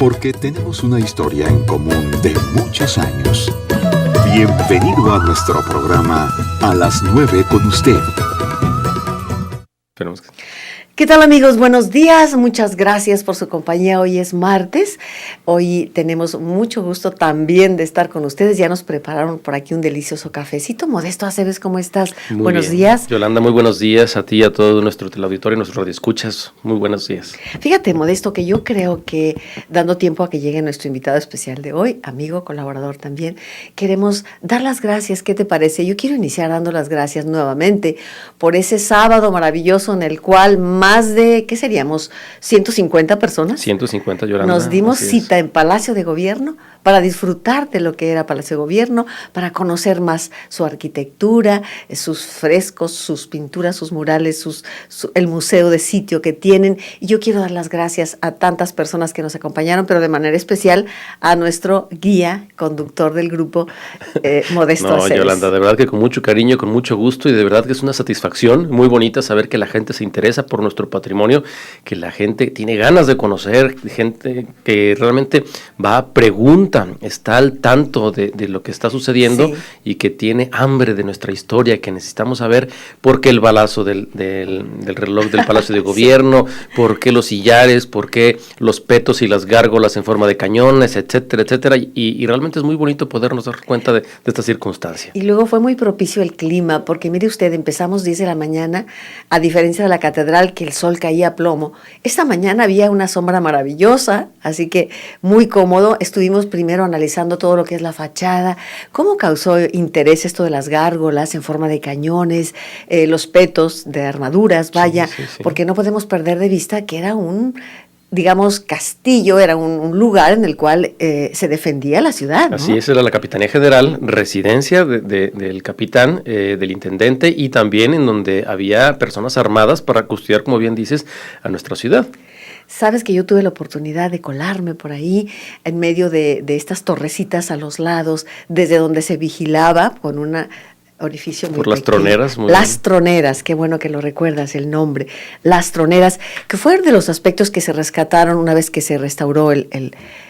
porque tenemos una historia en común de muchos años. Bienvenido a nuestro programa A las 9 con usted. ¿Qué tal, amigos? Buenos días, muchas gracias por su compañía. Hoy es martes, hoy tenemos mucho gusto también de estar con ustedes. Ya nos prepararon por aquí un delicioso cafecito. Modesto Aceves, ¿cómo estás? Muy buenos bien. días. Yolanda, muy buenos días a ti y a todo nuestro teleauditorio y nuestros radioescuchas. Muy buenos días. Fíjate, Modesto, que yo creo que dando tiempo a que llegue nuestro invitado especial de hoy, amigo, colaborador también, queremos dar las gracias. ¿Qué te parece? Yo quiero iniciar dando las gracias nuevamente por ese sábado maravilloso en el cual más de, ¿qué seríamos? 150 personas. 150, Yolanda. Nos dimos cita en Palacio de Gobierno para disfrutar de lo que era Palacio de Gobierno, para conocer más su arquitectura, sus frescos, sus pinturas, sus murales, el museo de sitio que tienen. Y yo quiero dar las gracias a tantas personas que nos acompañaron, pero de manera especial a nuestro guía, conductor del grupo, Modesto Aceves. No, Yolanda, de verdad que con mucho cariño, con mucho gusto, y de verdad que es una satisfacción muy bonita saber que la gente se interesa por nuestro patrimonio, que la gente tiene ganas de conocer, gente que realmente va a preguntar, está al tanto de lo que está sucediendo, sí, y que tiene hambre de nuestra historia, que necesitamos saber por qué el balazo del reloj del Palacio de Gobierno, sí, por qué los sillares, por qué los petos y las gárgolas en forma de cañones, etcétera, etcétera, y realmente es muy bonito podernos dar cuenta de esta circunstancia. Y luego fue muy propicio el clima, porque mire usted, empezamos 10 de la mañana, a diferencia de la catedral que el sol caía a plomo. Esta mañana había una sombra maravillosa, así que muy cómodo. Estuvimos primero analizando todo lo que es la fachada, cómo causó interés esto de las gárgolas en forma de cañones, los petos de armaduras, vaya, sí, porque no podemos perder de vista que era un, digamos, castillo, era un lugar en el cual se defendía la ciudad, ¿no? Así es, era la Capitanía General, residencia del capitán, del intendente, y también en donde había personas armadas para custodiar, como bien dices, a nuestra ciudad. Sabes que yo tuve la oportunidad de colarme por ahí, en medio de estas torrecitas a los lados, desde donde se vigilaba con una orificio muy por las pequeño. troneras. Las bien. Troneras, qué bueno que lo recuerdas, el nombre. Las troneras, que fue de los aspectos que se rescataron una vez que se restauró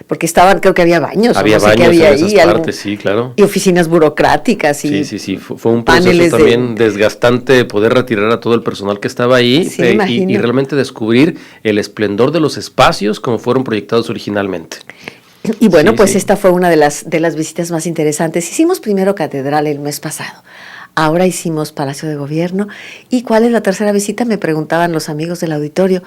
porque estaban, creo que había baños. Había no baños sé había en esas ahí, partes, sí, claro. Y oficinas burocráticas. Y sí, fue un proceso también desgastante poder retirar a todo el personal que estaba ahí, sí, y realmente descubrir el esplendor de los espacios como fueron proyectados originalmente. Y bueno, pues esta fue una de las visitas más interesantes. Hicimos primero Catedral el mes pasado, ahora hicimos Palacio de Gobierno. ¿Y cuál es la tercera visita? Me preguntaban los amigos del auditorio.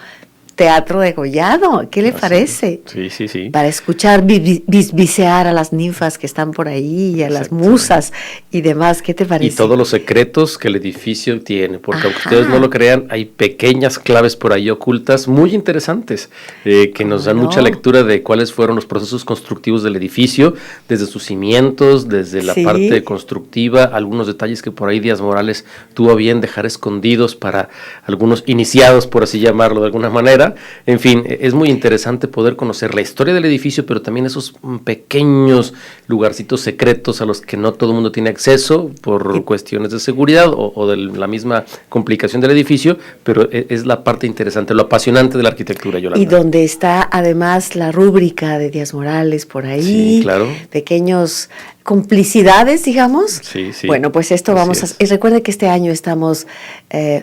Teatro degollado, ¿qué le parece? Sí. Para escuchar bisbisear a las ninfas que están por ahí, y a las musas y demás, ¿qué te parece? Y todos los secretos que el edificio tiene, porque aunque ustedes no lo crean, hay pequeñas claves por ahí ocultas, muy interesantes, que nos dan mucha lectura de cuáles fueron los procesos constructivos del edificio, desde sus cimientos, desde la parte constructiva, algunos detalles que por ahí Díaz Morales tuvo a bien dejar escondidos para algunos iniciados, por así llamarlo de alguna manera. En fin, es muy interesante poder conocer la historia del edificio, pero también esos pequeños lugarcitos secretos a los que no todo el mundo tiene acceso por cuestiones de seguridad o de la misma complicación del edificio, pero es la parte interesante, lo apasionante de la arquitectura, Yolanda. Y donde está además la rúbrica de Díaz Morales por ahí, sí, claro. Pequeños complicidades, digamos. Sí. Bueno, pues esto vamos a... Y recuerde que este año estamos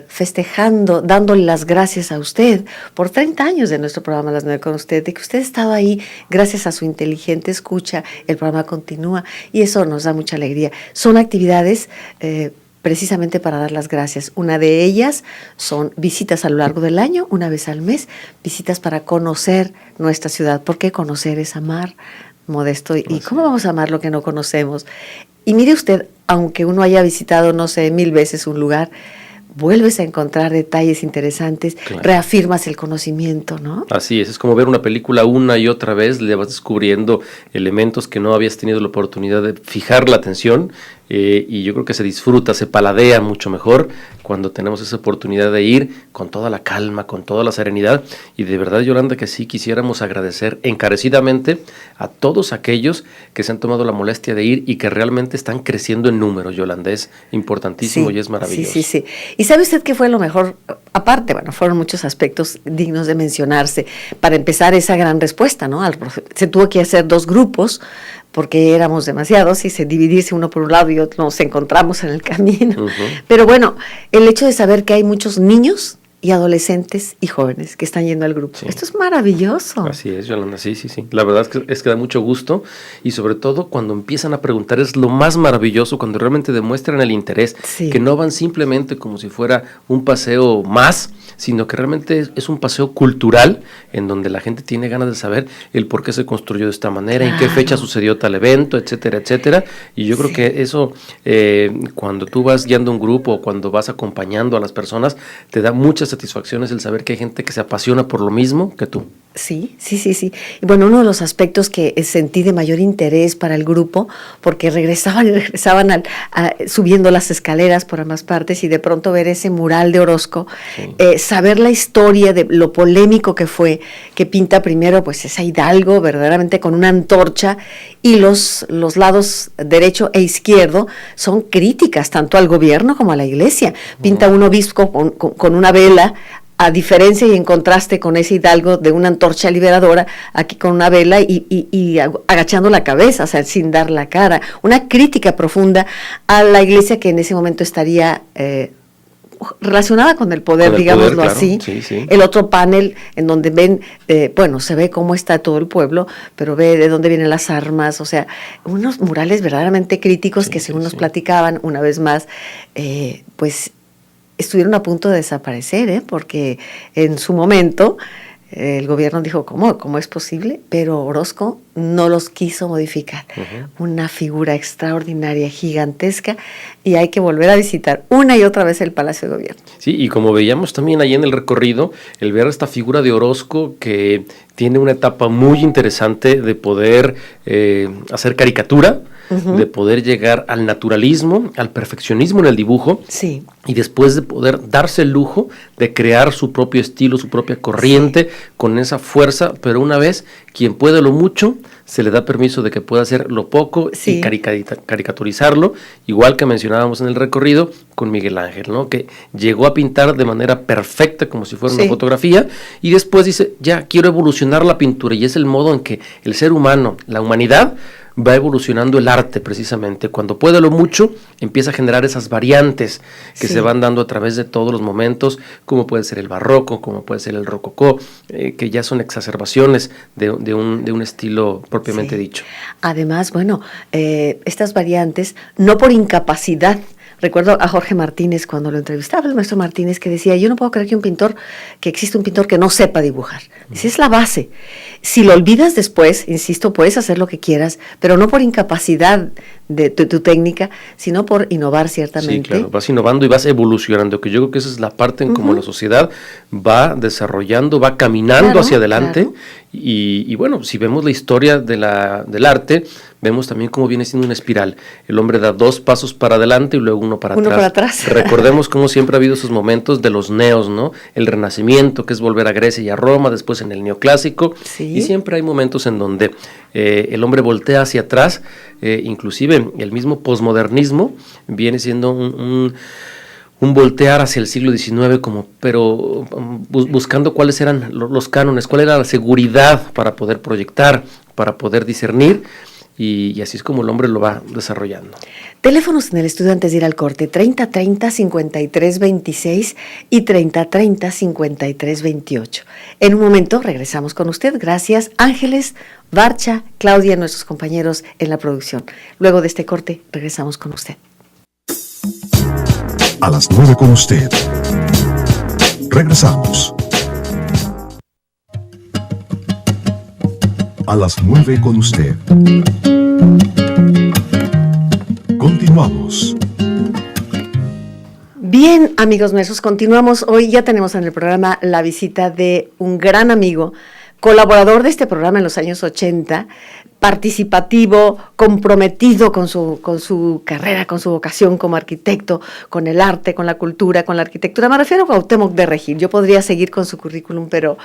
festejando, dándole las gracias a usted por 30 años de nuestro programa Las 9 con usted, de que usted ha estado ahí, gracias a su inteligente escucha, el programa continúa, y eso nos da mucha alegría. Son actividades precisamente para dar las gracias. Una de ellas son visitas a lo largo del año, una vez al mes, visitas para conocer nuestra ciudad, porque conocer es amar, Modesto, y ¿cómo vamos a amar lo que no conocemos? Y mire usted, aunque uno haya visitado, no sé, 1000 veces un lugar, vuelves a encontrar detalles interesantes, claro. Reafirmas el conocimiento, ¿no? Así es como ver una película una y otra vez, le vas descubriendo elementos que no habías tenido la oportunidad de fijar la atención, y yo creo que se disfruta, se paladea mucho mejor cuando tenemos esa oportunidad de ir con toda la calma, con toda la serenidad, y de verdad, Yolanda, que sí quisiéramos agradecer encarecidamente a todos aquellos que se han tomado la molestia de ir y que realmente están creciendo en números, Yolanda, es importantísimo y es maravilloso. Sí. ¿Y sabe usted qué fue lo mejor? Aparte, bueno, fueron muchos aspectos dignos de mencionarse. Para empezar, esa gran respuesta, ¿no? Se tuvo que hacer 2 grupos, porque éramos demasiados, y se dividirse uno por un lado y otro, nos encontramos en el camino. Pero bueno, el hecho de saber que hay muchos niños y adolescentes y jóvenes que están yendo al grupo. Sí. Esto es maravilloso. Así es, Yolanda, sí. La verdad es que da mucho gusto, y sobre todo cuando empiezan a preguntar es lo más maravilloso, cuando realmente demuestran el interés, que no van simplemente como si fuera un paseo más, sino que realmente es un paseo cultural en donde la gente tiene ganas de saber el por qué se construyó de esta manera, en qué fecha sucedió tal evento, etcétera, etcétera. Y yo creo que eso, cuando tú vas guiando un grupo o cuando vas acompañando a las personas, te da muchas satisfacciones el saber que hay gente que se apasiona por lo mismo que tú. Sí. Y bueno, uno de los aspectos que sentí de mayor interés para el grupo, porque regresaban subiendo las escaleras por ambas partes, y de pronto ver ese mural de Orozco, saber la historia de lo polémico que fue, que pinta primero pues esa Hidalgo verdaderamente con una antorcha, y los lados derecho e izquierdo son críticas tanto al gobierno como a la iglesia. Pinta un obispo con una vela, a diferencia y en contraste con ese Hidalgo de una antorcha liberadora, aquí con una vela y agachando la cabeza, o sea, sin dar la cara. Una crítica profunda a la iglesia, que en ese momento estaría relacionada con el poder, digámoslo claro, así. Sí. El otro panel en donde ven, se ve cómo está todo el pueblo, pero ve de dónde vienen las armas, o sea, unos murales verdaderamente críticos que según nos platicaban una vez más, pues estuvieron a punto de desaparecer, porque en su momento el gobierno dijo, ¿cómo es posible? Pero Orozco no los quiso modificar. Una figura extraordinaria, gigantesca, y hay que volver a visitar una y otra vez el Palacio de Gobierno. Sí, y como veíamos también ahí en el recorrido, el ver esta figura de Orozco que tiene una etapa muy interesante de poder hacer caricatura, de poder llegar al naturalismo, al perfeccionismo en el dibujo, y después de poder darse el lujo de crear su propio estilo, su propia corriente, con esa fuerza, pero una vez, quien puede lo mucho, se le da permiso de que pueda hacer lo poco y caricaturizarlo, igual que mencionábamos en el recorrido con Miguel Ángel, ¿no? Que llegó a pintar de manera perfecta como si fuera una fotografía, y después dice, ya quiero evolucionar la pintura, y es el modo en que el ser humano, la humanidad, va evolucionando el arte precisamente. Cuando puede lo mucho, empieza a generar esas variantes que se van dando a través de todos los momentos, como puede ser el barroco, como puede ser el rococó, que ya son exacerbaciones de un estilo propiamente dicho. Además, estas variantes, no por incapacidad. Recuerdo a Jorge Martínez cuando lo entrevistaba, el maestro Martínez, que decía, yo no puedo creer que existe un pintor que no sepa dibujar. Esa es la base. Si lo olvidas después, insisto, puedes hacer lo que quieras, pero no por incapacidad de tu técnica, sino por innovar ciertamente. Sí, claro, vas innovando y vas evolucionando, que yo creo que esa es la parte en cómo la sociedad va desarrollando, va caminando hacia adelante, y bueno, si vemos la historia del arte, vemos también cómo viene siendo una espiral. El hombre da 2 pasos para adelante y luego uno para atrás. Recordemos cómo siempre ha habido esos momentos de los neos, ¿no? El Renacimiento, que es volver a Grecia y a Roma, después en el Neoclásico, y siempre hay momentos en donde el hombre voltea hacia atrás, inclusive el mismo posmodernismo viene siendo un voltear hacia el siglo XIX, pero buscando cuáles eran los cánones, cuál era la seguridad para poder proyectar, para poder discernir, y así es como el hombre lo va desarrollando. Teléfonos en el estudio antes de ir al corte, 3030-5326 y 3030-5328. En un momento regresamos con usted. Gracias, Ángeles, Barcha, Claudia, nuestros compañeros en la producción. Luego de este corte, regresamos con usted. A las 9 con usted. Regresamos. A las 9 con usted. Continuamos. Bien, amigos nuestros, continuamos. Hoy ya tenemos en el programa la visita de un gran amigo, colaborador de este programa en los años 80, participativo, comprometido con su carrera, con su vocación como arquitecto, con el arte, con la cultura, con la arquitectura. Me refiero a Cuauhtémoc de Regil. Yo podría seguir con su currículum, pero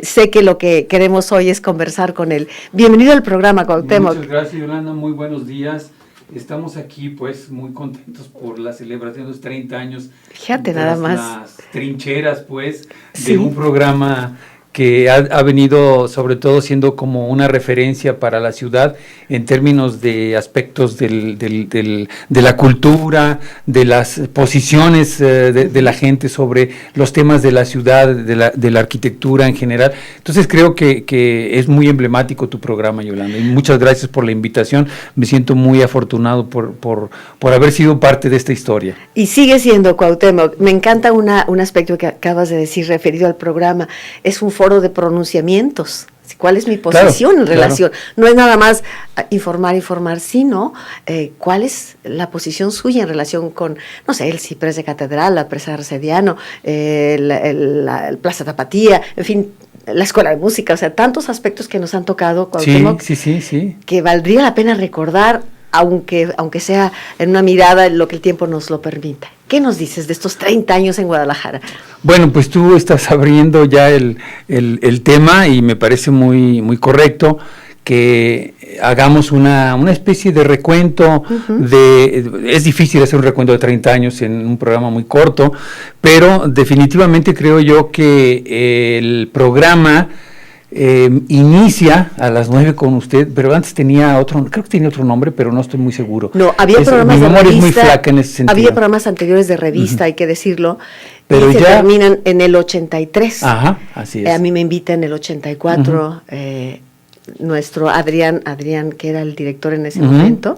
sé que lo que queremos hoy es conversar con él. Bienvenido al programa, Cuauhtémoc. Muchas gracias, Yolanda. Muy buenos días. Estamos aquí, pues, muy contentos por la celebración de los 30 años. Fíjate, nada más. Las trincheras, pues, Sí. de un programa que ha venido sobre todo siendo como una referencia para la ciudad en términos de aspectos de la cultura, de las posiciones de la gente sobre los temas de la ciudad, de la arquitectura en general. Entonces creo que es muy emblemático tu programa, Yolanda, y muchas gracias por la invitación. Me siento muy afortunado por haber sido parte de esta historia. Y sigue siendo, Cuauhtémoc. Me encanta un aspecto que acabas de decir referido al programa. Es un foro de pronunciamientos. ¿Cuál es mi posición en relación? Claro. No es nada más informar, sino cuál es la posición suya en relación con, no sé, el Ciprés de Catedral, la Presa Arcediano, la Plaza Tapatía, en fin, la Escuela de Música, o sea, tantos aspectos que nos han tocado, Cuauhtémoc, sí. que valdría la pena recordar, aunque sea en una mirada lo que el tiempo nos lo permita. ¿Qué nos dices de estos 30 años en Guadalajara? Bueno, pues tú estás abriendo ya el tema y me parece muy, muy correcto que hagamos una especie de recuento. Es difícil hacer un recuento de 30 años en un programa muy corto, pero definitivamente creo yo que el programa inicia a las 9 con usted, pero antes tenía otro, creo que tenía otro nombre, pero no estoy muy seguro. No, había programas de revista. Mi memoria es muy flaca en ese sentido. Había programas anteriores de revista, hay que decirlo, pero y se ya terminan en el 83. Ajá, así es. A mí me invita en el 84 nuestro Adrián, que era el director en ese momento,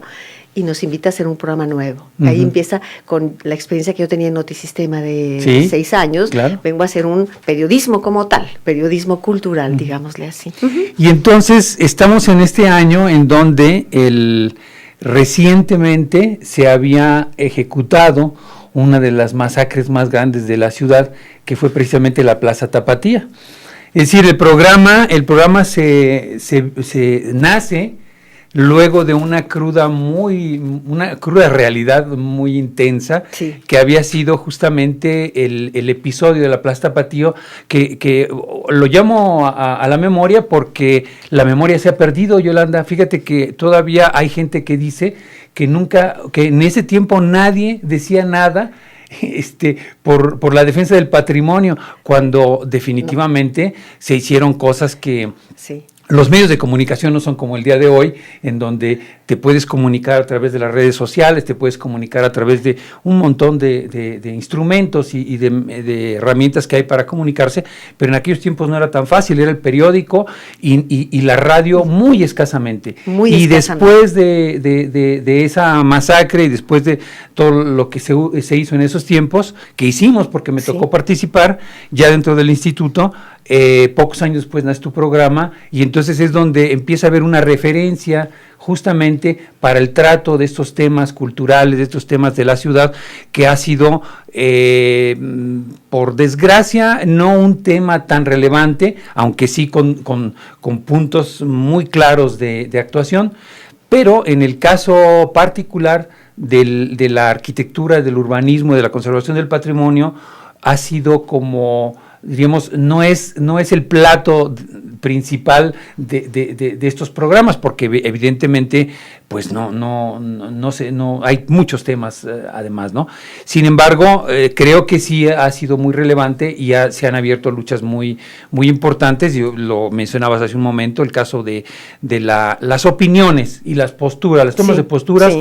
y nos invita a hacer un programa nuevo. Ahí empieza con la experiencia que yo tenía en Notisistema de 6 años. Claro. Vengo a hacer un periodismo como tal, periodismo cultural, digámosle así. Y entonces estamos en este año en donde recientemente se había ejecutado una de las masacres más grandes de la ciudad, que fue precisamente la Plaza Tapatía. Es decir, el programa se nace luego de una cruda realidad muy intensa, que había sido justamente el episodio de la Plaza Tapatío, que lo llamo a la memoria porque la memoria se ha perdido, Yolanda. Fíjate que todavía hay gente que dice que en ese tiempo nadie decía nada por la defensa del patrimonio, cuando definitivamente se hicieron cosas que... Los medios de comunicación no son como el día de hoy, en donde te puedes comunicar a través de las redes sociales, te puedes comunicar a través de un montón de instrumentos y de herramientas que hay para comunicarse, pero en aquellos tiempos no era tan fácil, era el periódico y la radio muy escasamente. Después de esa masacre y después de todo lo que se hizo en esos tiempos, que hicimos porque me tocó participar ya dentro del instituto, pocos años después nace tu programa, y entonces es donde empieza a haber una referencia justamente para el trato de estos temas culturales, de estos temas de la ciudad, que ha sido, por desgracia, no un tema tan relevante, aunque sí con puntos muy claros de actuación, pero en el caso particular de la arquitectura, del urbanismo, de la conservación del patrimonio, ha sido como... diríamos, no es el plato principal de estos programas, porque evidentemente pues no sé, hay muchos temas además, ¿no? Sin embargo, creo que sí ha sido muy relevante y se han abierto luchas muy, muy importantes. Yo lo mencionabas hace un momento, el caso de las opiniones y las posturas, las tomas de posturas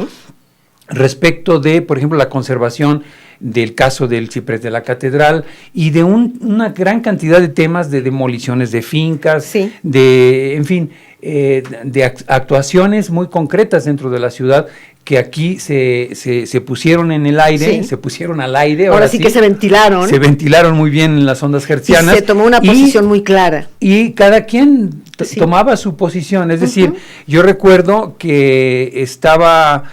respecto de, por ejemplo, la conservación del caso del Ciprés de la Catedral y de una gran cantidad de temas de demoliciones de fincas, de actuaciones muy concretas dentro de la ciudad que aquí se pusieron en el aire, se pusieron al aire. Ahora sí que se ventilaron. Se ventilaron muy bien en las ondas hertzianas. Y se tomó una posición muy clara. Y cada quien tomaba su posición. Es decir, yo recuerdo que estaba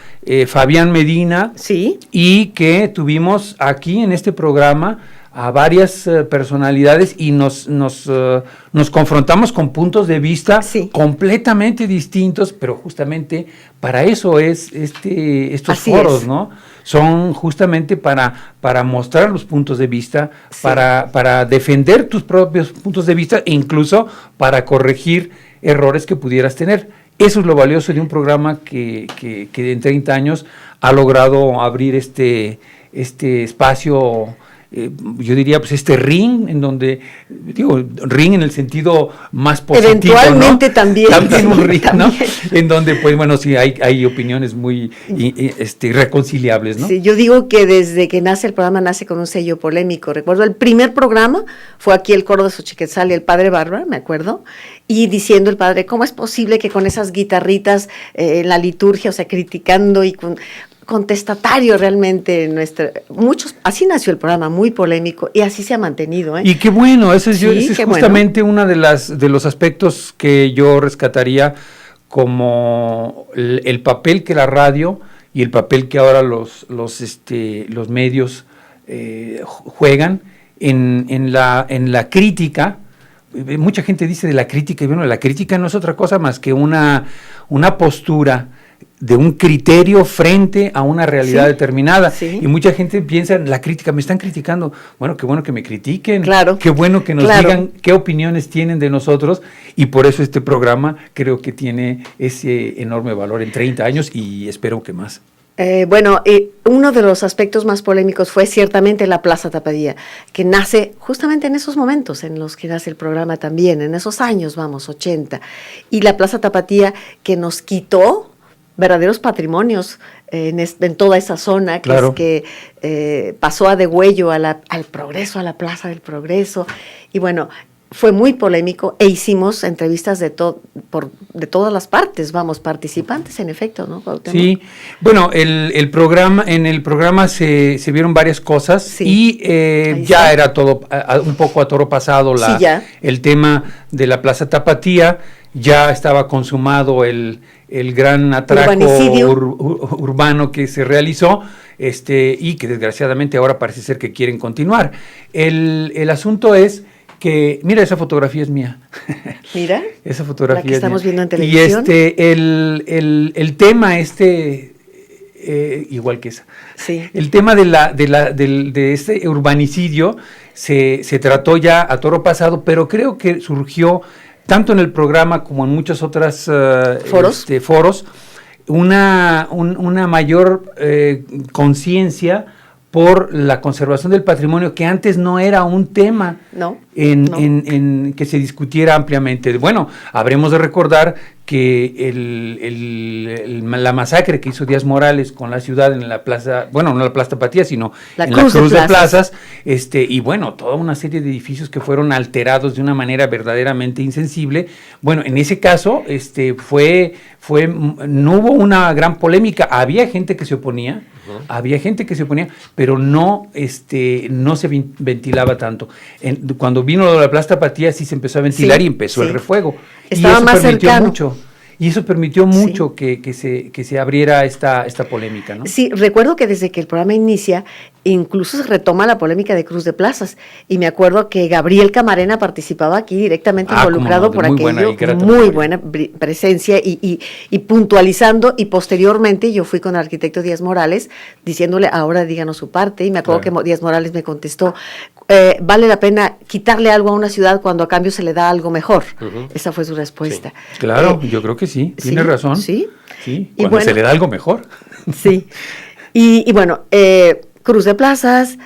Fabián Medina y que tuvimos aquí en este programa varias personalidades y nos confrontamos con puntos de vista completamente distintos, pero justamente para eso es estos foros, ¿no? Son justamente para mostrar los puntos de vista, para defender tus propios puntos de vista e incluso para corregir errores que pudieras tener. Eso es lo valioso de un programa que en 30 años ha logrado abrir este espacio, yo diría, pues este ring, en donde, digo, ring en el sentido más positivo, eventualmente, ¿no? También un ring, ¿no? En donde, pues, bueno, sí, hay opiniones muy irreconciliables, ¿no? Sí, yo digo que desde que nace el programa, nace con un sello polémico. Recuerdo el primer programa, fue aquí el coro de Xochiquetzal y el padre Bárbara, me acuerdo, y diciendo el padre, ¿cómo es posible que con esas guitarritas en la liturgia, o sea, criticando y contestatario realmente así nació el programa, muy polémico, y así se ha mantenido, ¿eh? Y qué bueno, ese es justamente uno de los aspectos que yo rescataría como el papel que la radio y el papel que ahora los medios juegan en la crítica. Mucha gente dice de la crítica, y bueno, la crítica no es otra cosa más que una postura de un criterio frente a una realidad determinada. Y mucha gente piensa, la crítica, me están criticando. Bueno, qué bueno que me critiquen. Claro. Qué bueno que nos digan qué opiniones tienen de nosotros. Y por eso este programa creo que tiene ese enorme valor en 30 años y espero que más. Uno de los aspectos más polémicos fue ciertamente la Plaza Tapadía, que nace justamente en esos momentos en los que nace el programa también, en esos años, 80. Y la Plaza Tapatía que nos quitó verdaderos patrimonios en toda esa zona, que pasó a degüello al Progreso, a la Plaza del Progreso, y bueno, fue muy polémico, e hicimos entrevistas de todas las partes, participantes en efecto, ¿no, Cuauhtémoc? Sí, bueno, en el programa se vieron varias cosas, y ya era todo un poco a toro pasado el tema de la Plaza Tapatía. Ya estaba consumado el gran atraco urbano que se realizó, y que desgraciadamente ahora parece ser que quieren continuar. El asunto es que, mira, esa fotografía es mía. Mira, esa fotografía la que estamos viendo en televisión. Y el tema igual que esa. Sí. El tema de este urbanicidio se trató ya a toro pasado, pero creo que surgió tanto en el programa como en muchos otros foros, una mayor conciencia por la conservación del patrimonio, que antes no era un tema en que se discutiera ampliamente. Bueno, habremos de recordar que la masacre que hizo Díaz Morales con la ciudad en la plaza, bueno, no la Plaza Tapatía, sino en la Cruz de Plazas, y bueno, toda una serie de edificios que fueron alterados de una manera verdaderamente insensible. Bueno, en ese caso, no hubo una gran polémica, había gente que se oponía, pero no se ventilaba tanto. Cuando vino lo de la Plaza Tapatía sí se empezó a ventilar, y empezó el refuego. Estaba más cercano. Y eso permitió mucho que se abriera esta polémica, ¿no? Sí, recuerdo que desde que el programa inicia, incluso se retoma la polémica de Cruz de Plazas, y me acuerdo que Gabriel Camarena participaba aquí directamente involucrado por aquello, muy buena presencia, y puntualizando, y posteriormente yo fui con el arquitecto Díaz Morales, diciéndole, ahora díganos su parte, y me acuerdo que Díaz Morales me contestó, vale la pena quitarle algo a una ciudad cuando a cambio se le da algo mejor. Esa fue su respuesta. Sí. Claro, yo creo que sí, tiene razón. Sí, cuando se le da algo mejor. Sí, y bueno, Cruz de Plazas,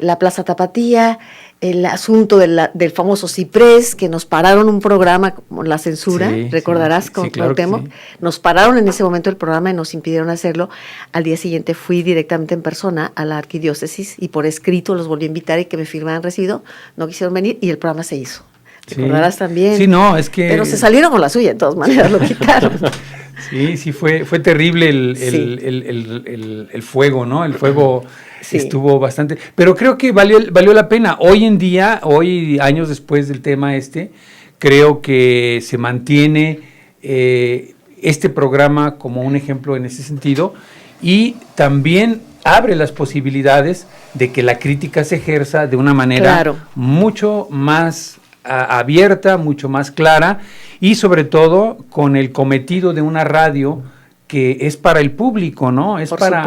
la Plaza Tapatía, el asunto del famoso Ciprés, que nos pararon un programa como la censura, recordarás, con Cuauhtémoc, nos pararon en ese momento el programa y nos impidieron hacerlo. Al día siguiente fui directamente en persona a la arquidiócesis y por escrito los volví a invitar y que me firmaran recibido, no quisieron venir y el programa se hizo. Recordarás también. Sí, no, es que... Pero se salieron con la suya, de todas maneras, lo quitaron. Sí, fue terrible el fuego, ¿no? El fuego estuvo bastante... Pero creo que valió la pena. Hoy en día, años después del tema creo que se mantiene este programa como un ejemplo en ese sentido, y también abre las posibilidades de que la crítica se ejerza de una manera mucho más abierta, mucho más clara y sobre todo con el cometido de una radio que es para el público, ¿no? Es para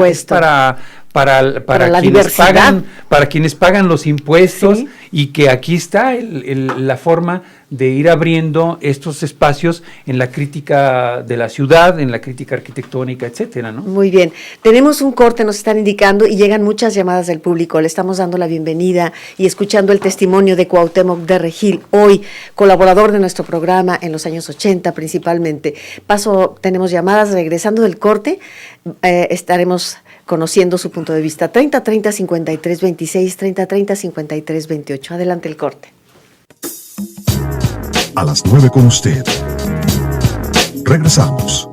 quienes pagan los impuestos, ¿sí? Y que aquí está la forma de ir abriendo estos espacios en la crítica de la ciudad, en la crítica arquitectónica, etcétera, ¿no? Muy bien. Tenemos un corte, nos están indicando, y llegan muchas llamadas del público. Le estamos dando la bienvenida y escuchando el testimonio de Cuauhtémoc de Regil, hoy colaborador de nuestro programa en los años 80 principalmente. Tenemos llamadas, regresando del corte, estaremos conociendo su punto de vista. 30-30-53-26, 30-30-53-28. Adelante el corte. A las 9 con usted. Regresamos.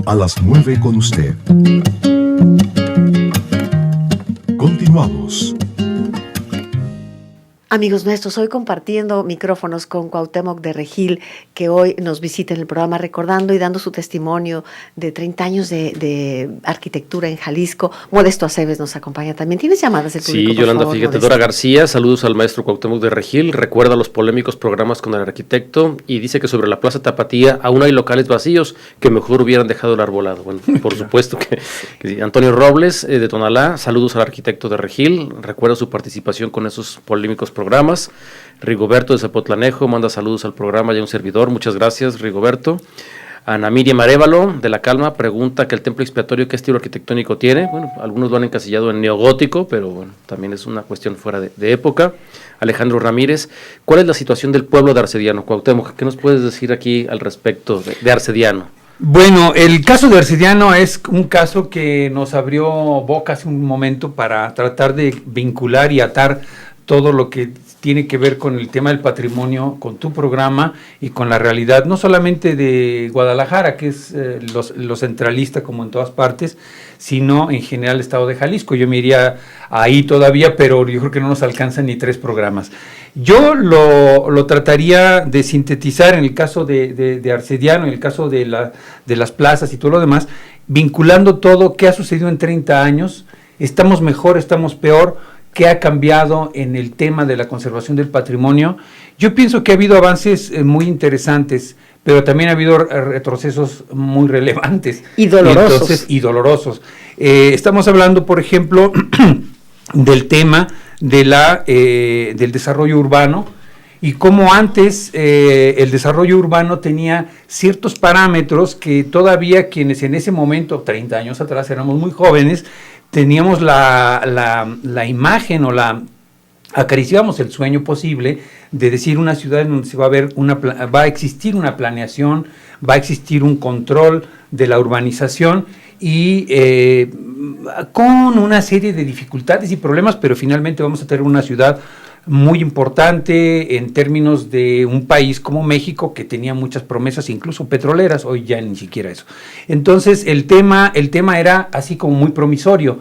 A las 9 con usted. Continuamos. Amigos nuestros, hoy compartiendo micrófonos con Cuauhtémoc de Regil, que hoy nos visita en el programa recordando y dando su testimonio de 30 años de arquitectura en Jalisco. Modesto Aceves nos acompaña también. ¿Tienes llamadas del público? Sí, Yolanda, fíjate, Modesto. Dora García, saludos al maestro Cuauhtémoc de Regil, recuerda los polémicos programas con el arquitecto y dice que sobre la Plaza Tapatía aún hay locales vacíos que mejor hubieran dejado el arbolado. Bueno, por supuesto que sí. Antonio Robles, de Tonalá, saludos al arquitecto de Regil, recuerda su participación con esos polémicos programas. Rigoberto de Zapotlanejo manda saludos al programa y a un servidor, muchas gracias Rigoberto. Ana Miriam Arévalo de La Calma pregunta que el templo expiatorio, ¿qué estilo arquitectónico tiene? Bueno, algunos lo han encasillado en neogótico, pero bueno, también es una cuestión fuera de época. Alejandro Ramírez, ¿cuál es la situación del pueblo de Arcediano? Cuauhtémoc, ¿qué nos puedes decir aquí al respecto de Arcediano? Bueno, el caso de Arcediano es un caso que nos abrió boca hace un momento para tratar de vincular y atar todo lo que tiene que ver con el tema del patrimonio, con tu programa y con la realidad, no solamente de Guadalajara, que es lo centralista como en todas partes, sino en general el estado de Jalisco. Yo me iría ahí todavía, pero yo creo que no nos alcanzan ni 3 programas. Yo lo trataría de sintetizar en el caso de Arcediano, en el caso de las plazas y todo lo demás, vinculando todo qué ha sucedido en 30 años, estamos mejor, estamos peor, qué ha cambiado en el tema de la conservación del patrimonio. Yo pienso que ha habido avances muy interesantes, pero también ha habido retrocesos muy relevantes. Y dolorosos. Y dolorosos. Estamos hablando, por ejemplo, del tema del desarrollo urbano, y cómo antes el desarrollo urbano tenía ciertos parámetros que todavía quienes en ese momento, 30 años atrás, éramos muy jóvenes, teníamos la imagen o acariciábamos el sueño posible de decir una ciudad en donde va a existir una planeación, va a existir un control de la urbanización y con una serie de dificultades y problemas, pero finalmente vamos a tener una ciudad muy importante en términos de un país como México que tenía muchas promesas, incluso petroleras, hoy ya ni siquiera eso. Entonces el tema era así como muy promisorio.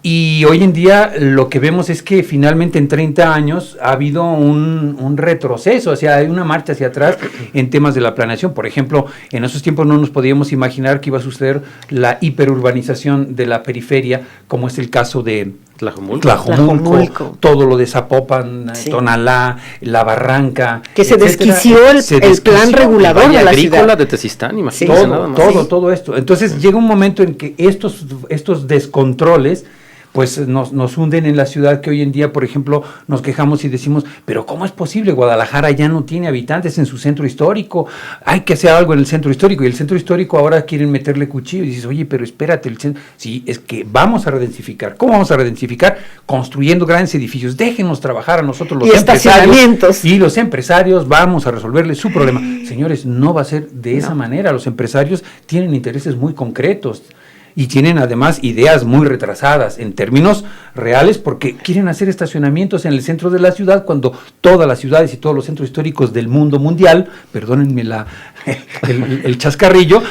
Y hoy en día lo que vemos es que finalmente en 30 años ha habido un retroceso, o sea, hay una marcha hacia atrás en temas de la planeación. Por ejemplo, en esos tiempos no nos podíamos imaginar que iba a suceder la hiperurbanización de la periferia, como es el caso de Tlajomulco, todo lo de Zapopan, sí. Tonalá, La Barranca, que se desquició el plan regulador de la ciudad de Tezistán, imagínate, sí. Nada más. Todo esto. Entonces llega un momento en que estos descontroles pues nos hunden en la ciudad, que hoy en día, por ejemplo, nos quejamos y decimos, pero ¿cómo es posible? Guadalajara ya no tiene habitantes en su centro histórico, hay que hacer algo en el centro histórico, y el centro histórico ahora quieren meterle cuchillo, y dices, oye, pero espérate, sí, es que vamos a redensificar. ¿Cómo vamos a redensificar? Construyendo grandes edificios, déjenos trabajar a nosotros los empresarios, y los empresarios vamos a resolverles su problema. Señores, no va a ser de esa manera, los empresarios tienen intereses muy concretos, y tienen además ideas muy retrasadas en términos reales, porque quieren hacer estacionamientos en el centro de la ciudad cuando todas las ciudades y todos los centros históricos del mundo mundial, perdónenme el chascarrillo,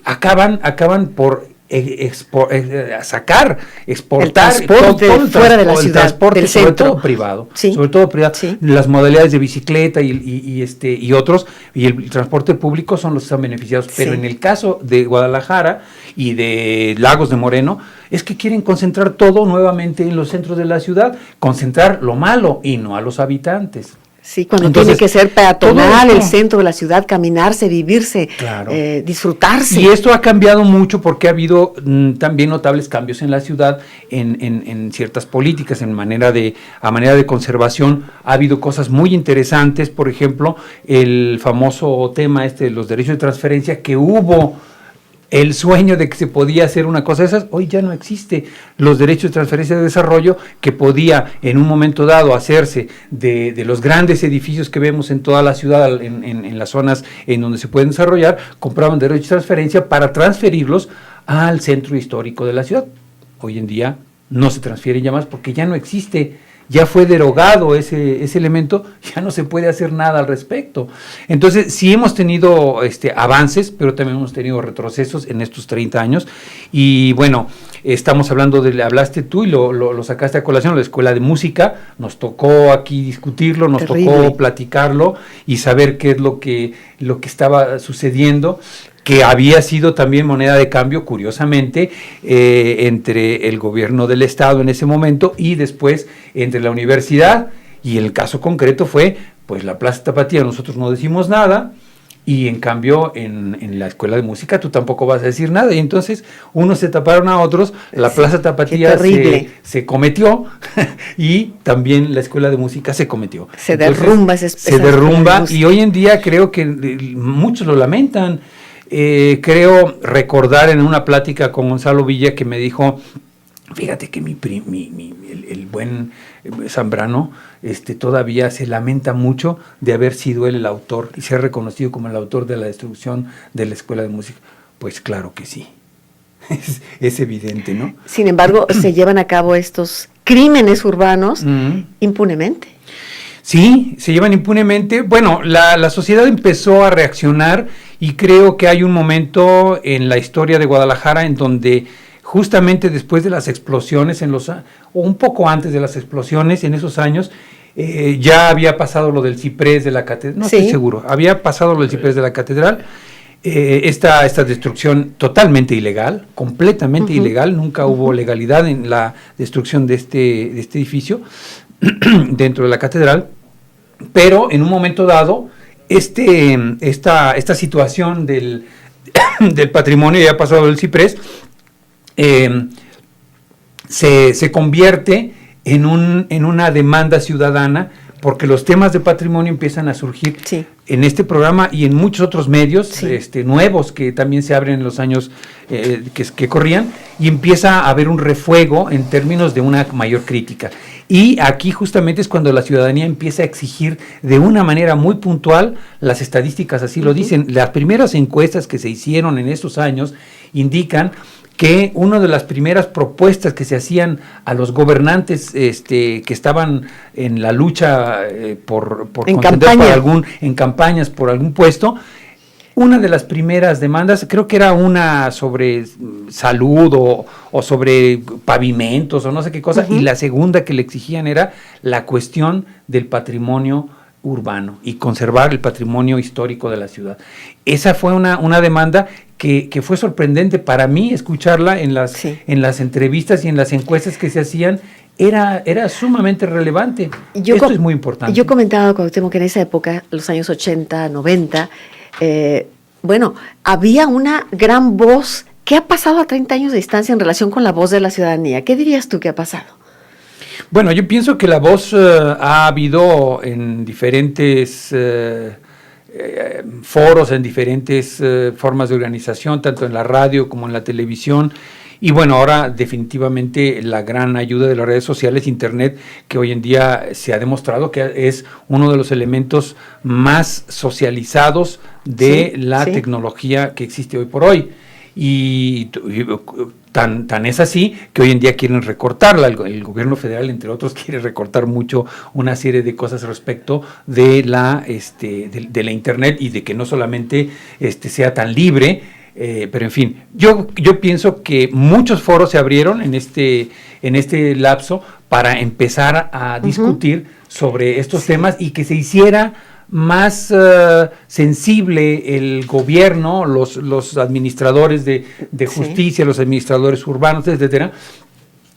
acaban por exportar el transporte fuera de la ciudad, transporte, del sobre centro. todo privado, Sí. sobre todo privado, Sí. las modalidades de bicicleta y otros, y el transporte público son los que están beneficiados, pero Sí. en el caso de Guadalajara y de Lagos de Moreno, es que quieren concentrar todo nuevamente en los centros de la ciudad, concentrar lo malo y no a los habitantes. Sí, cuando Entonces, tiene que ser peatonal todo el esto- centro de la ciudad, caminarse, vivirse, Claro. disfrutarse. Y esto ha cambiado mucho porque ha habido también notables cambios en la ciudad en ciertas políticas, a manera de conservación. Ha habido cosas muy interesantes, por ejemplo, el famoso tema de los derechos de transferencia, que hubo el sueño de que se podía hacer una cosa de esas, hoy ya no existe. Los derechos de transferencia de desarrollo, que podía en un momento dado hacerse de los grandes edificios que vemos en toda la ciudad, en las zonas en donde se pueden desarrollar, compraban derechos de transferencia para transferirlos al centro histórico de la ciudad. Hoy en día no se transfieren ya más porque ya no existe. Ya fue derogado ese elemento, ya no se puede hacer nada al respecto. Entonces, sí hemos tenido avances, pero también hemos tenido retrocesos en estos 30 años. Y bueno, estamos hablando hablaste tú y lo sacaste a colación, la Escuela de Música. Nos tocó aquí discutirlo, nos tocó platicarlo y saber qué es lo que estaba sucediendo, que había sido también moneda de cambio, curiosamente, entre el gobierno del estado en ese momento y después entre la universidad, y el caso concreto fue, pues, la Plaza Tapatía. Nosotros no decimos nada, y en cambio en la Escuela de Música tú tampoco vas a decir nada, y entonces unos se taparon a otros, la Plaza Tapatía se cometió y también la Escuela de Música se cometió. Se entonces, derrumba se derrumba, y hoy en día creo que muchos lo lamentan. Creo recordar en una plática con Gonzalo Villa que me dijo, fíjate que el buen Zambrano todavía se lamenta mucho de haber sido él el autor y ser reconocido como el autor de la destrucción de la Escuela de Música. Pues claro que sí, es evidente, ¿no? Sin embargo, se llevan a cabo estos crímenes urbanos impunemente. Sí, se llevan impunemente. Bueno, la sociedad empezó a reaccionar, y creo que hay un momento en la historia de Guadalajara en donde justamente después de las explosiones, o un poco antes de las explosiones, en esos años, ya había pasado lo del ciprés de la catedral, no estoy seguro, había pasado lo del ciprés de la catedral, esta destrucción totalmente ilegal, completamente ilegal, nunca hubo legalidad en la destrucción de este edificio dentro de la catedral, pero en un momento dado, esta situación del patrimonio, ya pasado el ciprés, se convierte en una demanda ciudadana, porque los temas de patrimonio empiezan a surgir en este programa y en muchos otros medios nuevos que también se abren en los años que corrían, y empieza a haber un refuego en términos de una mayor crítica. Y aquí justamente es cuando la ciudadanía empieza a exigir de una manera muy puntual, las estadísticas así lo dicen. Las primeras encuestas que se hicieron en estos años indican que una de las primeras propuestas que se hacían a los gobernantes que estaban en la lucha por en campañas por algún puesto, una de las primeras demandas, creo que era una sobre salud o sobre pavimentos o no sé qué cosa, y la segunda que le exigían era la cuestión del patrimonio urbano y conservar el patrimonio histórico de la ciudad. Esa fue una demanda que fue sorprendente para mí escucharla en las entrevistas y en las encuestas que se hacían. Era sumamente relevante. Esto es muy importante. Yo comentaba, Cuauhtémoc, que en esa época, los años 80, 90, había una gran voz. ¿Qué ha pasado a 30 años de distancia en relación con la voz de la ciudadanía? ¿Qué dirías tú que ha pasado? Bueno, yo pienso que la voz ha habido en diferentes foros, en diferentes formas de organización, tanto en la radio como en la televisión. Y bueno, ahora definitivamente la gran ayuda de las redes sociales, Internet, que hoy en día se ha demostrado que es uno de los elementos más socializados de la tecnología que existe hoy por hoy. Y tan es así que hoy en día quieren recortarla. El gobierno federal, entre otros, quiere recortar mucho una serie de cosas respecto de la Internet, y de que no solamente sea tan libre, Pero en fin, yo pienso que muchos foros se abrieron en este lapso para empezar a discutir sobre estos temas y que se hiciera más sensible el gobierno, los administradores de justicia, los administradores urbanos, etcétera,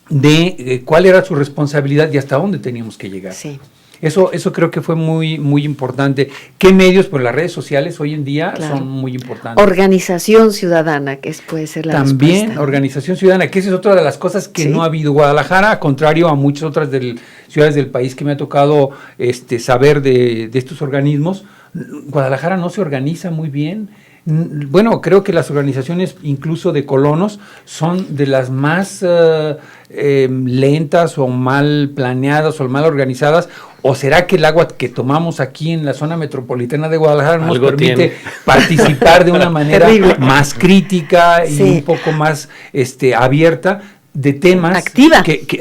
de cuál era su responsabilidad y hasta dónde teníamos que llegar. Sí. Eso creo que fue muy, muy importante. ¿Qué medios? Pues las redes sociales hoy en día son muy importantes. Organización ciudadana, que puede ser la También respuesta. organización ciudadana, que esa es otra de las cosas que no ha habido. Guadalajara, a contrario a muchas otras ciudades del país que me ha tocado saber de estos organismos, Guadalajara no se organiza muy bien. Bueno, creo que las organizaciones incluso de colonos son de las más lentas o mal planeadas o mal organizadas. ¿O será que el agua que tomamos aquí en la zona metropolitana de Guadalajara nos permite participar de una manera más crítica y un poco más abierta de temas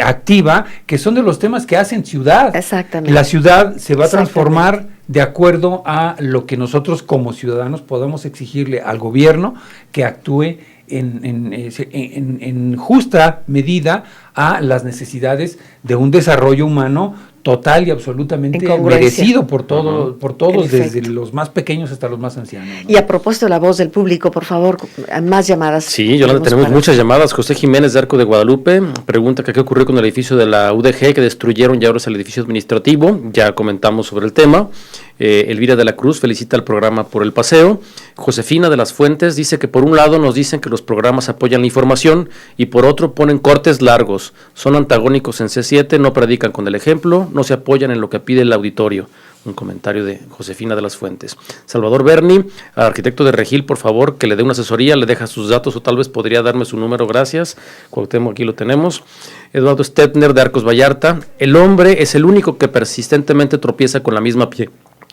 activa, que son de los temas que hacen ciudad? Exactamente. La ciudad se va a transformar de acuerdo a lo que nosotros como ciudadanos podamos exigirle al gobierno que actúe en justa medida a las necesidades de un desarrollo humano total y absolutamente merecido por todos, desde los más pequeños hasta los más ancianos, ¿no? Y a propósito de la voz del público, por favor, más llamadas. Sí, Yolanda, tenemos muchas llamadas. José Jiménez de Arco de Guadalupe pregunta que qué ocurrió con el edificio de la UDG que destruyeron y ahora es el edificio administrativo. Ya comentamos sobre el tema. Elvira de la Cruz felicita al programa por el paseo. Josefina de las Fuentes dice que por un lado nos dicen que los programas apoyan la información y por otro ponen cortes largos, son antagónicos en C7, no predican con el ejemplo, no se apoyan en lo que pide el auditorio. Un comentario de Josefina de las Fuentes. Salvador Berni, al arquitecto de Regil, por favor, que le dé una asesoría, le deja sus datos o tal vez podría darme su número, gracias. Cuauhtémoc, aquí lo tenemos. Eduardo Stetner de Arcos Vallarta, el hombre es el único que persistentemente tropieza con la misma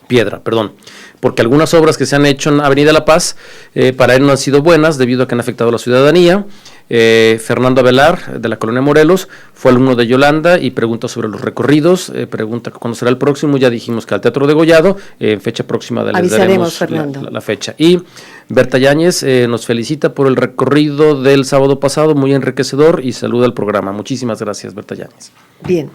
piedra, porque algunas obras que se han hecho en Avenida La Paz para él no han sido buenas debido a que han afectado a la ciudadanía. Fernando Avelar, de la Colonia Morelos, fue alumno de Yolanda y pregunta sobre los recorridos, pregunta cuándo será el próximo, ya dijimos que al Teatro Degollado, fecha próxima les daremos la fecha. Y Berta Yáñez nos felicita por el recorrido del sábado pasado, muy enriquecedor, y saluda al programa. Muchísimas gracias, Berta Yáñez. Bien,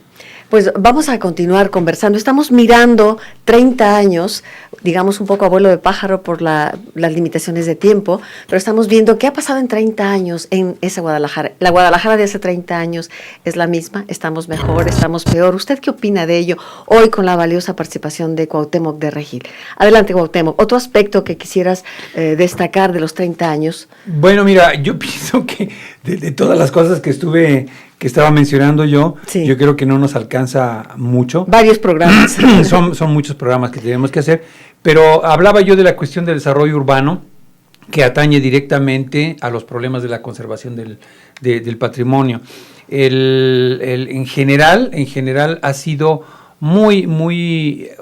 pues vamos a continuar conversando. Estamos mirando 30 años, digamos un poco a vuelo de pájaro por las limitaciones de tiempo, pero estamos viendo qué ha pasado en 30 años en esa Guadalajara. La Guadalajara de hace 30 años es la misma, estamos mejor, estamos peor. ¿Usted qué opina de ello hoy con la valiosa participación de Cuauhtémoc de Regil? Adelante, Cuauhtémoc. ¿Otro aspecto que quisieras destacar de los 30 años? Bueno, mira, yo pienso que de todas las cosas que estaba mencionando yo creo que no nos alcanza mucho. Varios programas. son muchos programas que tenemos que hacer, pero hablaba yo de la cuestión del desarrollo urbano, que atañe directamente a los problemas de la conservación del patrimonio. En general ha sido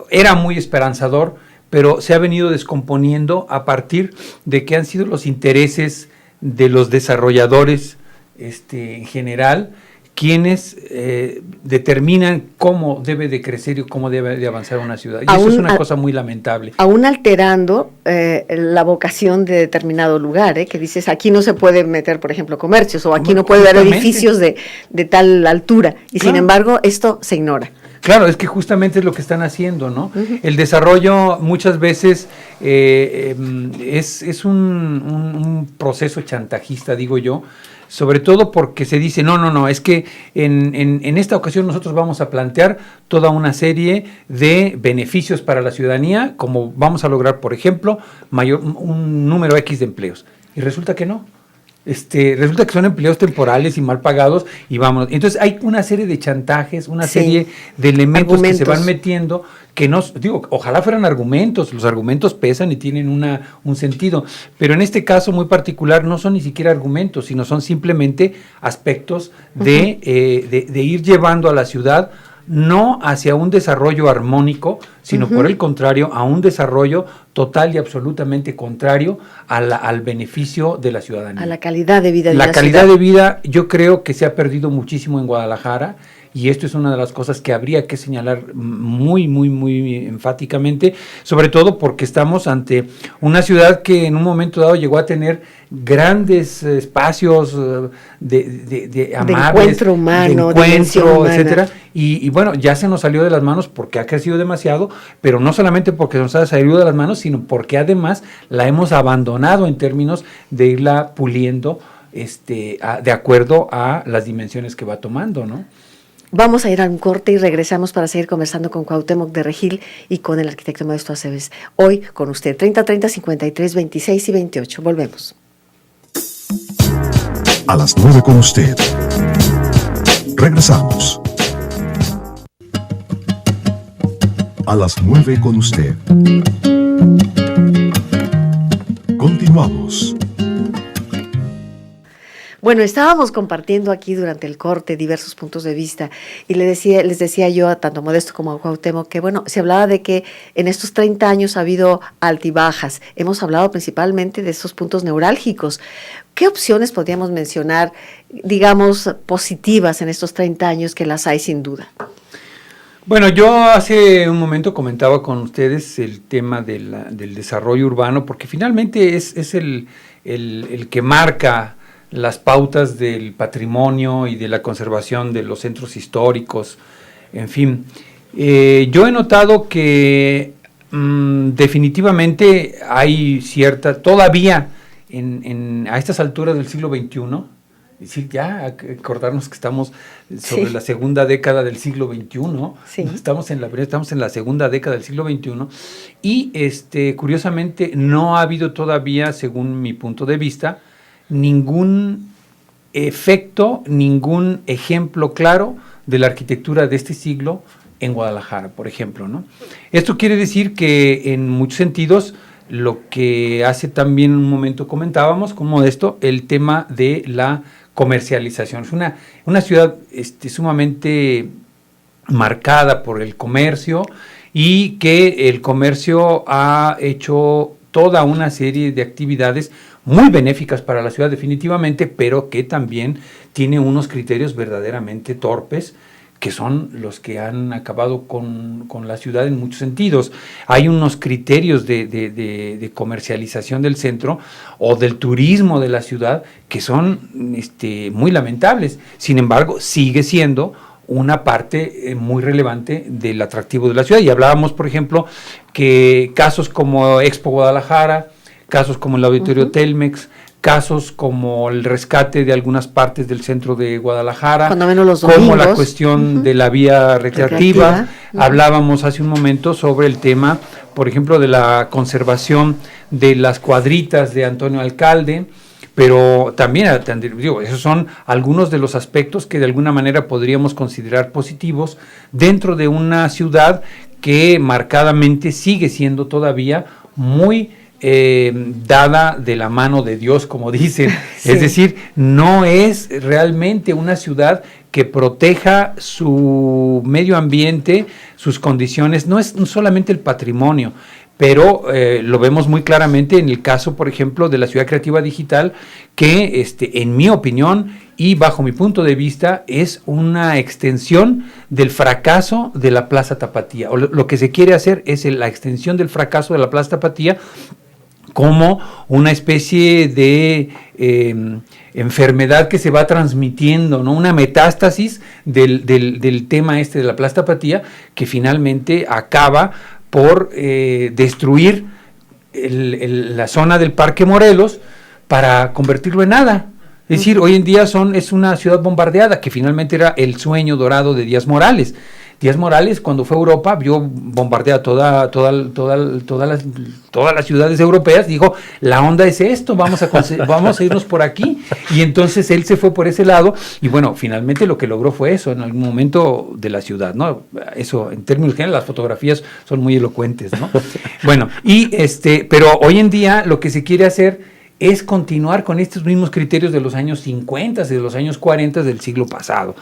era muy esperanzador, pero se ha venido descomponiendo a partir de que han sido los intereses de los desarrolladores en general quienes determinan cómo debe de crecer y cómo debe de avanzar una ciudad. Y eso es una cosa muy lamentable. Aún alterando la vocación de determinado lugar, que dices, aquí no se puede meter, por ejemplo, comercios, o aquí no puede haber edificios de tal altura, y sin embargo esto se ignora. Claro, es que justamente es lo que están haciendo, ¿no? Uh-huh. El desarrollo muchas veces es un proceso chantajista, digo yo, sobre todo porque se dice, no, es que en esta ocasión nosotros vamos a plantear toda una serie de beneficios para la ciudadanía, como vamos a lograr, por ejemplo, un número X de empleos. Y resulta que no. Resulta que son empleos temporales y mal pagados y vamos. Entonces hay una serie de chantajes, una serie de elementos que se van metiendo que ojalá fueran argumentos, los argumentos pesan y tienen un sentido, pero en este caso muy particular no son ni siquiera argumentos, sino son simplemente aspectos de ir llevando a la ciudad no hacia un desarrollo armónico, sino por el contrario, a un desarrollo total y absolutamente contrario al beneficio de la ciudadanía. A la calidad de vida de la ciudad. La calidad de vida yo creo que se ha perdido muchísimo en Guadalajara, y esto es una de las cosas que habría que señalar muy, muy, muy enfáticamente, sobre todo porque estamos ante una ciudad que en un momento dado llegó a tener grandes espacios de encuentro humano, de encuentro, etcétera, y bueno, ya se nos salió de las manos porque ha crecido demasiado, pero no solamente porque nos ha salido de las manos, sino porque además la hemos abandonado en términos de irla puliendo de acuerdo a las dimensiones que va tomando, ¿no? Vamos a ir a un corte y regresamos para seguir conversando con Cuauhtémoc de Regil y con el arquitecto Modesto Aceves. Hoy con usted, 3030 53 26 y 28. Volvemos. A las 9 con usted. Regresamos. A las 9 con usted. Continuamos. Bueno, estábamos compartiendo aquí durante el corte diversos puntos de vista y les decía yo a tanto Modesto como a Cuauhtémoc que, bueno, se hablaba de que en estos 30 años ha habido altibajas. Hemos hablado principalmente de esos puntos neurálgicos. ¿Qué opciones podríamos mencionar, digamos, positivas en estos 30 años, que las hay sin duda? Bueno, yo hace un momento comentaba con ustedes el tema del desarrollo urbano, porque finalmente es el que marca las pautas del patrimonio y de la conservación de los centros históricos, en fin. Yo he notado que definitivamente hay todavía a estas alturas del siglo XXI, es decir, ya acordarnos que estamos sobre la segunda década del siglo XXI, sí. estamos en la segunda década del siglo XXI, y curiosamente no ha habido todavía, según mi punto de vista, ningún efecto, ningún ejemplo claro de la arquitectura de este siglo en Guadalajara, por ejemplo, ¿no? Esto quiere decir que en muchos sentidos lo que hace también un momento comentábamos como esto, el tema de la comercialización. Es una ciudad sumamente marcada por el comercio, y que el comercio ha hecho toda una serie de actividades muy benéficas para la ciudad definitivamente, pero que también tiene unos criterios verdaderamente torpes, que son los que han acabado con la ciudad en muchos sentidos. Hay unos criterios de comercialización del centro o del turismo de la ciudad que son muy lamentables. Sin embargo, sigue siendo una parte muy relevante del atractivo de la ciudad. Y hablábamos, por ejemplo, que casos como Expo Guadalajara, casos como el Auditorio Telmex, casos como el rescate de algunas partes del centro de Guadalajara, cuando menos los domingos, como la cuestión de la vía recreativa. Hablábamos hace un momento sobre el tema, por ejemplo, de la conservación de las cuadritas de Antonio Alcalde, pero también, esos son algunos de los aspectos que de alguna manera podríamos considerar positivos dentro de una ciudad que marcadamente sigue siendo todavía muy dada de la mano de Dios, como dicen. Sí. Es decir, no es realmente una ciudad que proteja su medio ambiente, sus condiciones, no es solamente el patrimonio, pero lo vemos muy claramente en el caso, por ejemplo, de la Ciudad Creativa Digital, que en mi opinión y bajo mi punto de vista es una extensión del fracaso de la Plaza Tapatía. O lo que se quiere hacer es la extensión del fracaso de la Plaza Tapatía como una especie de enfermedad que se va transmitiendo, ¿no? Una metástasis del tema de la Plaza Tapatía, que finalmente acaba por destruir la zona del Parque Morelos para convertirlo en nada. Es decir, hoy en día es una ciudad bombardeada, que finalmente era el sueño dorado de Díaz Morales. Díaz Morales, cuando fue a Europa, vio bombardear todas las ciudades europeas, dijo, la onda es esto, vamos a irnos por aquí, y entonces él se fue por ese lado, y bueno, finalmente lo que logró fue eso, en algún momento de la ciudad, ¿no? Eso, en términos generales, las fotografías son muy elocuentes, ¿no? Bueno, pero hoy en día lo que se quiere hacer es continuar con estos mismos criterios de los años 50 y de los años 40 del siglo pasado,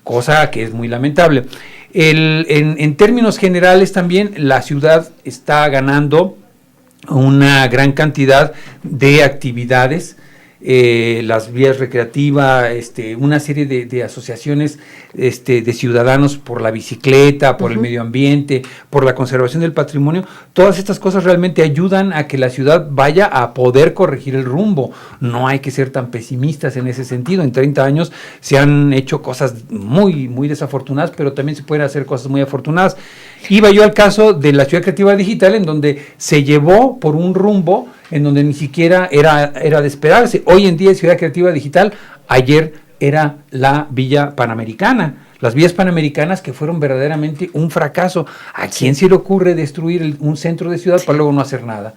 cosa que es muy lamentable. En términos generales también la ciudad está ganando una gran cantidad de actividades, las vías recreativas, una serie de asociaciones de ciudadanos por la bicicleta, por el medio ambiente, por la conservación del patrimonio. Todas estas cosas realmente ayudan a que la ciudad vaya a poder corregir el rumbo. No hay que ser tan pesimistas en ese sentido. En 30 años se han hecho cosas muy, muy desafortunadas, pero también se pueden hacer cosas muy afortunadas. Iba yo al caso de la Ciudad Creativa Digital, en donde se llevó por un rumbo en donde ni siquiera era de esperarse. Hoy en día es Ciudad Creativa Digital, ayer era la Villa Panamericana. Las vías panamericanas que fueron verdaderamente un fracaso. ¿A quién se le ocurre destruir un centro de ciudad para luego no hacer nada?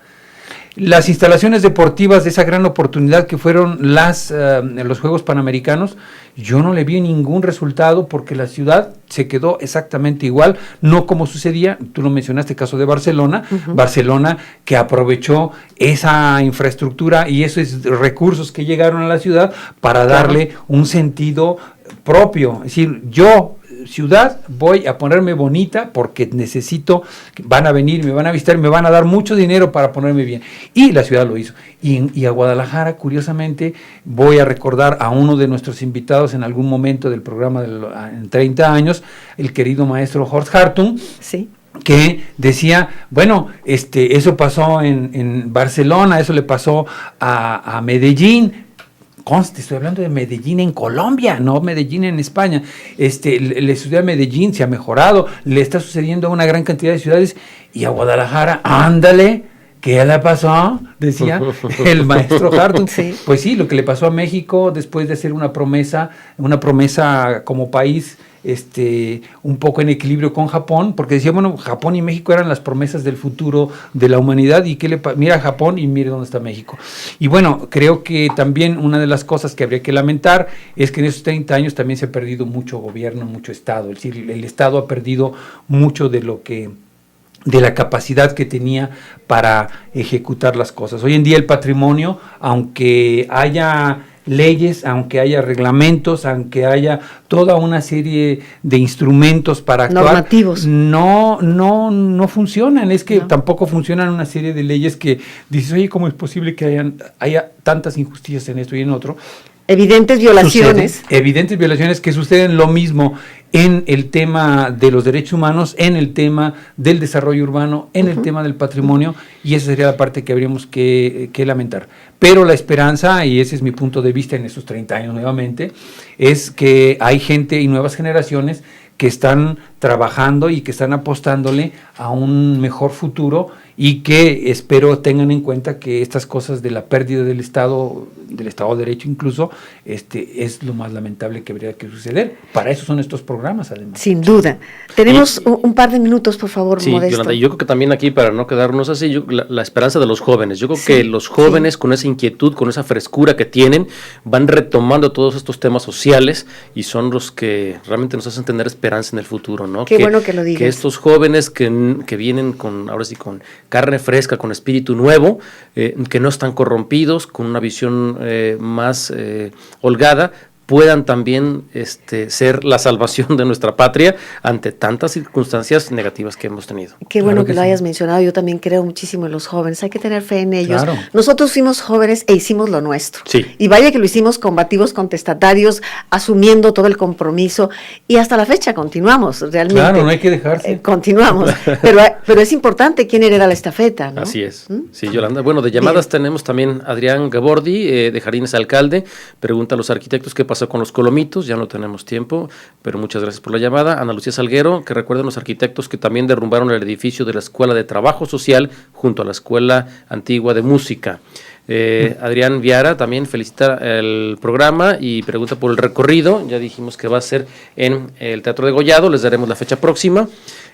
Las instalaciones deportivas de esa gran oportunidad que fueron los Juegos Panamericanos, yo no le vi ningún resultado porque la ciudad se quedó exactamente igual, no como sucedía, tú lo mencionaste, el caso de Barcelona, Barcelona que aprovechó esa infraestructura y esos recursos que llegaron a la ciudad para darle un sentido propio, es decir, yo ciudad voy a ponerme bonita porque necesito, van a venir, me van a visitar, me van a dar mucho dinero para ponerme bien, y la ciudad lo hizo. Y a Guadalajara, curiosamente, voy a recordar a uno de nuestros invitados en algún momento del programa en 30 años, el querido maestro Horst Hartung, sí, que decía, bueno, eso pasó en Barcelona, eso le pasó a Medellín. Conste, estoy hablando de Medellín en Colombia, no Medellín en España. La ciudad de Medellín se ha mejorado, le está sucediendo a una gran cantidad de ciudades, y a Guadalajara, ándale, ¿qué le pasó? Decía el maestro Hartung. Sí. Pues sí, lo que le pasó a México después de hacer una promesa como país, un poco en equilibrio con Japón, porque decía, bueno, Japón y México eran las promesas del futuro de la humanidad, y mira Japón y mire dónde está México. Y bueno, creo que también una de las cosas que habría que lamentar es que en esos 30 años también se ha perdido mucho gobierno, mucho Estado, es decir, el Estado ha perdido mucho de la capacidad que tenía para ejecutar las cosas. Hoy en día el patrimonio, aunque haya leyes, aunque haya reglamentos, aunque haya toda una serie de instrumentos para actuar, normativos, no funcionan. Es que tampoco funcionan una serie de leyes que dices, oye, ¿cómo es posible que haya tantas injusticias en esto y en otro? Evidentes violaciones. Evidentes violaciones que suceden lo mismo en el tema de los derechos humanos, en el tema del desarrollo urbano, en el tema del patrimonio, y esa sería la parte que habríamos que lamentar. Pero la esperanza, y ese es mi punto de vista en estos 30 años nuevamente, es que hay gente y nuevas generaciones que están trabajando y que están apostándole a un mejor futuro, y que espero tengan en cuenta que estas cosas de la pérdida del Estado de Derecho incluso, es lo más lamentable que habría que suceder. Para eso son estos programas, además. Sin duda. Tenemos un par de minutos, por favor, sí, Modesto. Yolanda, yo creo que también aquí, para no quedarnos así, la esperanza de los jóvenes. Yo creo que los jóvenes, con esa inquietud, con esa frescura que tienen, van retomando todos estos temas sociales, y son los que realmente nos hacen tener esperanza en el futuro, ¿no? Qué bueno que lo digas. Que estos jóvenes que vienen con carne fresca, con espíritu nuevo, que no están corrompidos, con una visión más holgada, puedan también ser la salvación de nuestra patria ante tantas circunstancias negativas que hemos tenido. Qué bueno que lo hayas mencionado. Yo también creo muchísimo en los jóvenes. Hay que tener fe en ellos. Claro. Nosotros fuimos jóvenes e hicimos lo nuestro. Sí. Y vaya que lo hicimos combativos, contestatarios, asumiendo todo el compromiso. Y hasta la fecha continuamos, realmente. Claro, no hay que dejarse. Continuamos. pero es importante quién hereda la estafeta, ¿no? Así es. Sí, Yolanda. Bueno, de llamadas tenemos también Adrián Gabordi, de Jardines Alcalde. Pregunta a los arquitectos qué pasó con los colomitos. Ya no tenemos tiempo, pero muchas gracias por la llamada. Ana Lucía Salguero, que recuerden los arquitectos que también derrumbaron el edificio de la Escuela de Trabajo Social junto a la Escuela Antigua de Música. Adrián Viara también felicita el programa y pregunta por el recorrido. Ya dijimos que va a ser en el Teatro de Gollado, les daremos la fecha próxima.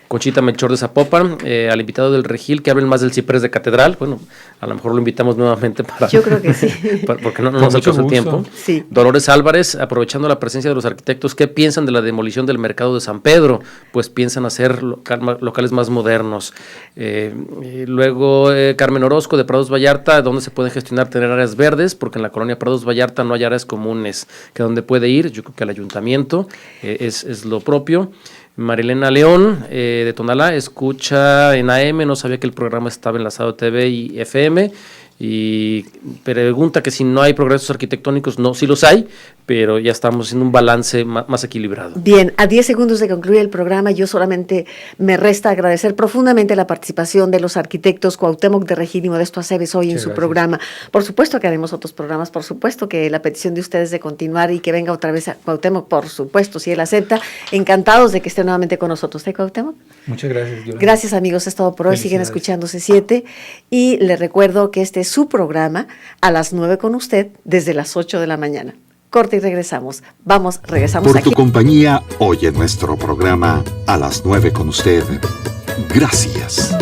Conchita Melchor de Zapopan, al invitado del Regil que hablen más del ciprés de Catedral. Bueno, a lo mejor lo invitamos nuevamente para... Yo creo que sí. Porque no nos alcanza el tiempo. Sí. Dolores Álvarez, aprovechando la presencia de los arquitectos, ¿qué piensan de la demolición del mercado de San Pedro? Pues piensan hacer locales más modernos. Luego Carmen Orozco de Prados Vallarta, ¿dónde se pueden gestionar tener áreas verdes? Porque en la colonia Prados Vallarta no hay áreas comunes. ¿Que dónde puede ir? Yo creo que al ayuntamiento es lo propio. Marilena León, de Tonalá, escucha en AM, no sabía que el programa estaba enlazado a TV y FM, y pregunta que si no hay progresos arquitectónicos. No, sí los hay, pero ya estamos haciendo un balance más equilibrado. Bien, a 10 segundos de concluir el programa, yo solamente me resta agradecer profundamente la participación de los arquitectos Cuauhtémoc de Regil y Modesto Aceves hoy en su programa. Por supuesto que haremos otros programas, por supuesto que la petición de ustedes de continuar y que venga otra vez a Cuauhtémoc, por supuesto, si él acepta. Encantados de que esté nuevamente con nosotros. ¿De Cuauhtémoc? Muchas gracias, Yolanda. Gracias, amigos, es todo por hoy. Siguen escuchando C7 y les recuerdo que este es su programa a las 9 con usted desde las 8 de la mañana. Corte y regresamos. Regresamos por aquí. Tu compañía, hoy en nuestro programa a las 9 con usted. Gracias.